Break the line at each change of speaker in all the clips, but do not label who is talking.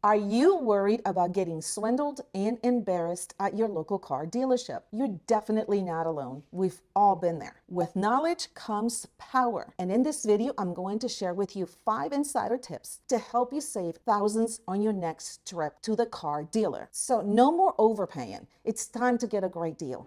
Are you worried about getting swindled and embarrassed at your local car dealership? You're definitely not alone. We've all been there. With knowledge comes power. And in this video, I'm going to share with you 5 insider tips to help you save thousands on your next trip to the car dealer. So no more overpaying. It's time to get a great deal.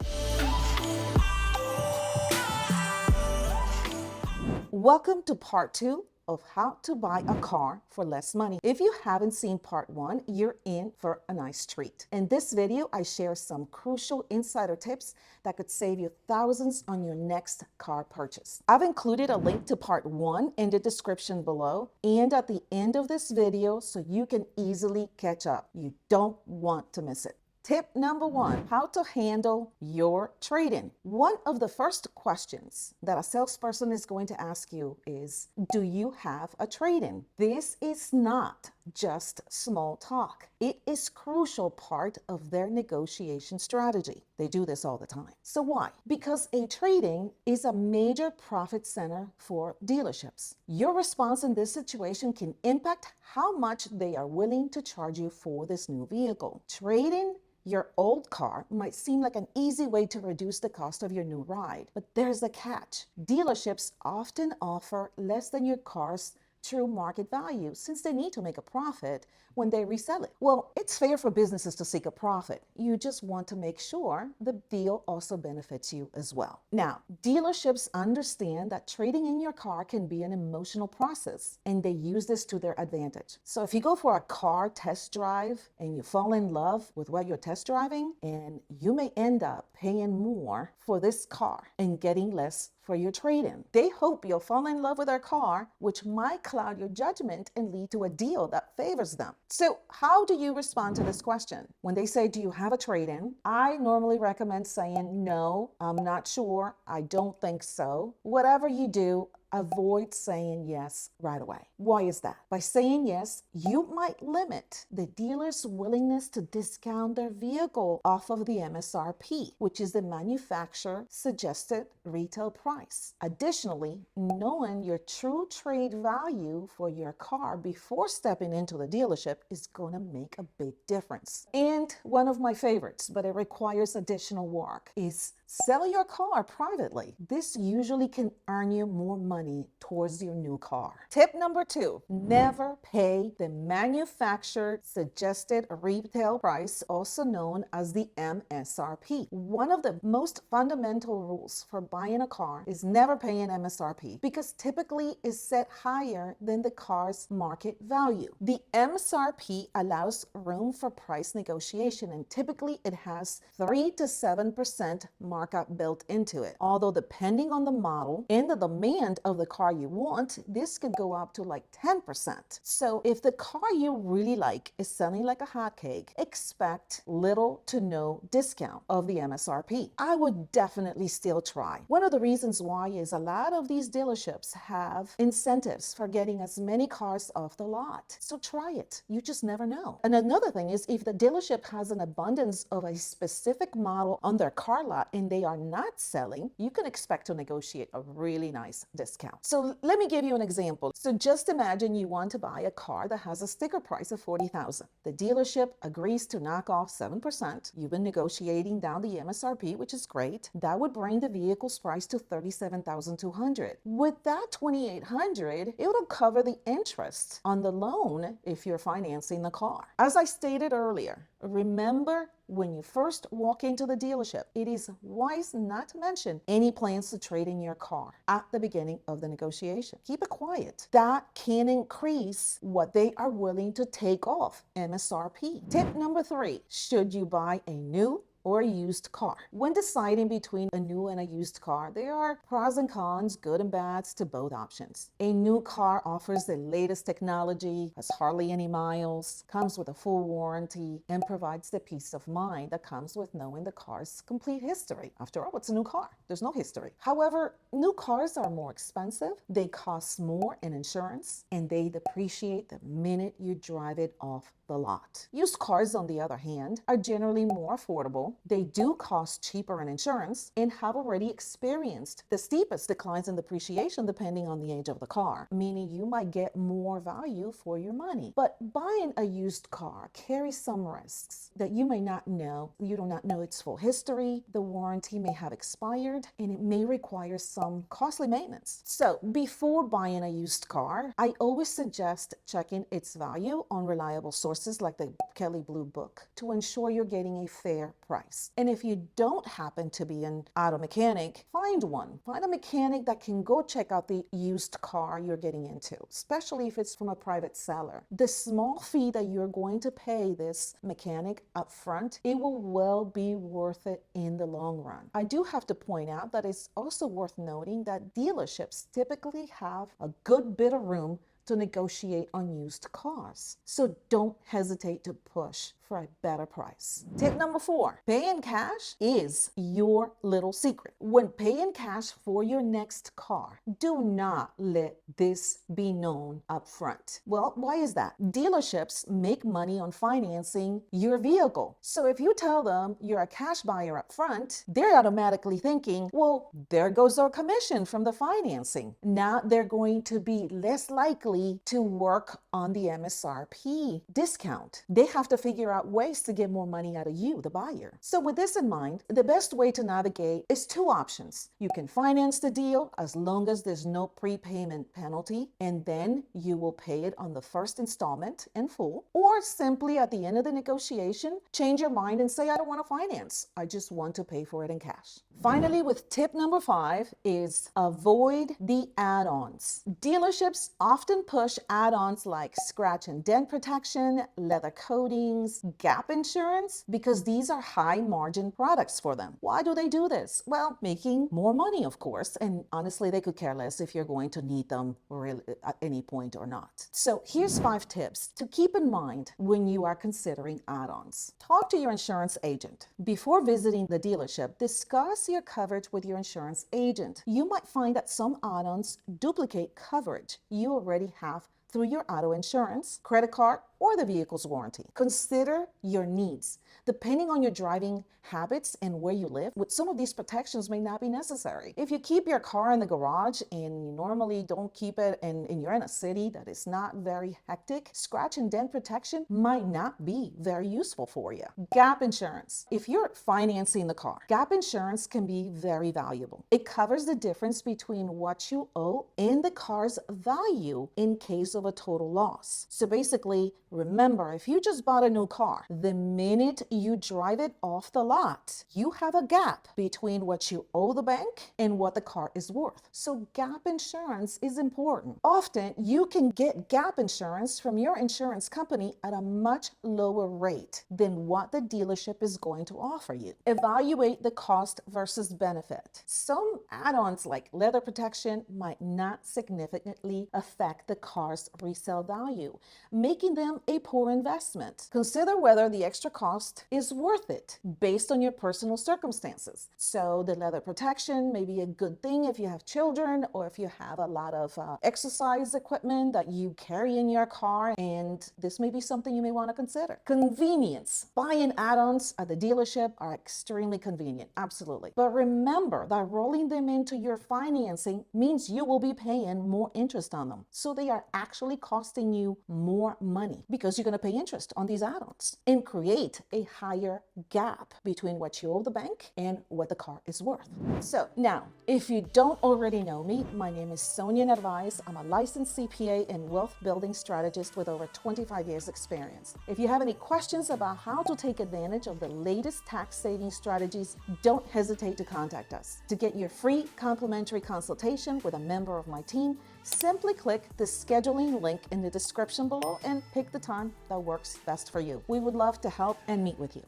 Welcome to part 2 of how to buy a car for less money. If you haven't seen part 1, you're in for a nice treat. In this video, I share some crucial insider tips that could save you thousands on your next car purchase. I've included a link to part 1 in the description below and at the end of this video so you can easily catch up. You don't want to miss it. Tip number 1, how to handle your trade-in. One of the first questions that a salesperson is going to ask you is, do you have a trade-in? This is not just small talk. It is crucial part of their negotiation strategy. They do this all the time. So why? Because a trade-in is a major profit center for dealerships. Your response in this situation can impact how much they are willing to charge you for this new vehicle. Trade-in your old car might seem like an easy way to reduce the cost of your new ride, but there's a catch. Dealerships often offer less than your car's true market value since they need to make a profit when they resell it. Well, it's fair for businesses to seek a profit. You just want to make sure the deal also benefits you as well. Now, dealerships understand that trading in your car can be an emotional process, and they use this to their advantage. So if you go for a car test drive and you fall in love with what you're test driving, and you may end up paying more for this car and getting less for your trade-in. They hope you'll fall in love with their car, which might cloud your judgment and lead to a deal that favors them. So how do you respond to this question? When they say, do you have a trade-in? I normally recommend saying, no, I'm not sure. I don't think so. Whatever you do, avoid saying yes right away. Why is that? By saying yes, you might limit the dealer's willingness to discount their vehicle off of the MSRP, which is the manufacturer suggested retail price. Additionally, knowing your true trade value for your car before stepping into the dealership is going to make a big difference. And one of my favorites, but it requires additional work, is sell your car privately. This usually can earn you more money towards your new car. Tip number 2, never pay the manufacturer suggested retail price, also known as the MSRP. One of the most fundamental rules for buying a car is never paying MSRP because typically it's set higher than the car's market value. The MSRP allows room for price negotiation, and typically it has 3 to 7% markup built into it. Although depending on the model and the demand of the car you want, this could go up to like 10%. So if the car you really like is selling like a hotcake, expect little to no discount of the MSRP. I would definitely still try. One of the reasons why is a lot of these dealerships have incentives for getting as many cars off the lot. So try it. You just never know. And another thing is, if the dealership has an abundance of a specific model on their car lot and they are not selling, you can expect to negotiate a really nice discount. So let me give you an example. So just imagine you want to buy a car that has a sticker price of $40,000. The dealership agrees to knock off 7%. You've been negotiating down the MSRP, which is great. That would bring the vehicle's price to $37,200. With that $2,800, it will cover the interest on the loan if you're financing the car. As I stated earlier, remember, when you first walk into the dealership, it is wise not to mention any plans to trade in your car at the beginning of the negotiation. Keep it quiet. That can increase what they are willing to take off MSRP. Tip number 3, should you buy a new or a used car? When deciding between a new and a used car, there are pros and cons, good and bads to both options. A new car offers the latest technology, has hardly any miles, comes with a full warranty, and provides the peace of mind that comes with knowing the car's complete history. After all, it's a new car. There's no history. However, new cars are more expensive, they cost more in insurance, and they depreciate the minute you drive it off the lot. Used cars, on the other hand, are generally more affordable vehicle, they do cost cheaper in insurance and have already experienced the steepest declines in depreciation depending on the age of the car, meaning you might get more value for your money. But buying a used car carries some risks that you may not know. You do not know its full history, the warranty may have expired, and it may require some costly maintenance. So before buying a used car, I always suggest checking its value on reliable sources like the Kelley Blue Book to ensure you're getting a fair price. And if you don't happen to be an auto mechanic, find one. Find a mechanic that can go check out the used car you're getting into, especially if it's from a private seller. The small fee that you're going to pay this mechanic up front, it will well be worth it in the long run. I do have to point out that it's also worth noting that dealerships typically have a good bit of room to negotiate on used cars. So don't hesitate to push for a better price. Tip number 4, pay in cash is your little secret. When paying cash for your next car, do not let this be known up front. Well, why is that? Dealerships make money on financing your vehicle. So if you tell them you're a cash buyer up front, they're automatically thinking, well, there goes our commission from the financing. Now they're going to be less likely to work on the MSRP discount. They have to figure out ways to get more money out of you, the buyer. So with this in mind, the best way to navigate is 2 options. You can finance the deal as long as there's no prepayment penalty, and then you will pay it on the first installment in full, or simply at the end of the negotiation, change your mind and say, I don't want to finance. I just want to pay for it in cash. Finally, with tip number 5 is avoid the add-ons. Dealerships often push add-ons like scratch and dent protection, leather coatings, gap insurance, because these are high margin products for them. Why do they do this? Well, making more money, of course, and honestly, they could care less if you're going to need them really at any point or not. So here's 5 tips to keep in mind when you are considering add-ons. Talk to your insurance agent. Before visiting the dealership, discuss your coverage with your insurance agent. You might find that some add-ons duplicate coverage you already have through your auto insurance, credit card, or the vehicle's warranty. Consider your needs. Depending on your driving habits and where you live, with some of these protections may not be necessary. If you keep your car in the garage and you normally don't keep it and you're in a city that is not very hectic, scratch and dent protection might not be very useful for you. Gap insurance. If you're financing the car, gap insurance can be very valuable. It covers the difference between what you owe and the car's value in case of a total loss. So basically, remember, if you just bought a new car, the minute you drive it off the lot, you have a gap between what you owe the bank and what the car is worth. So gap insurance is important. Often you can get gap insurance from your insurance company at a much lower rate than what the dealership is going to offer you. Evaluate the cost versus benefit. Some add-ons like leather protection might not significantly affect the car's resale value, making them a poor investment. Consider whether the extra cost is worth it based on your personal circumstances. So the leather protection may be a good thing if you have children or if you have a lot of exercise equipment that you carry in your car, and this may be something you may want to consider. Convenience. Buying add-ons at the dealership are extremely convenient, absolutely. But remember that rolling them into your financing means you will be paying more interest on them. So they are actually costing you more money because you're going to pay interest on these add-ons and create a higher gap between what you owe the bank and what the car is worth. So now, if you don't already know me, my name is Sonia Narvaez. I'm a licensed CPA and wealth building strategist with over 25 years experience. If you have any questions about how to take advantage of the latest tax saving strategies, don't hesitate to contact us. To get your free complimentary consultation with a member of my team, simply click the scheduling link in the description below and pick the time that works best for you. We would love to help and meet with you.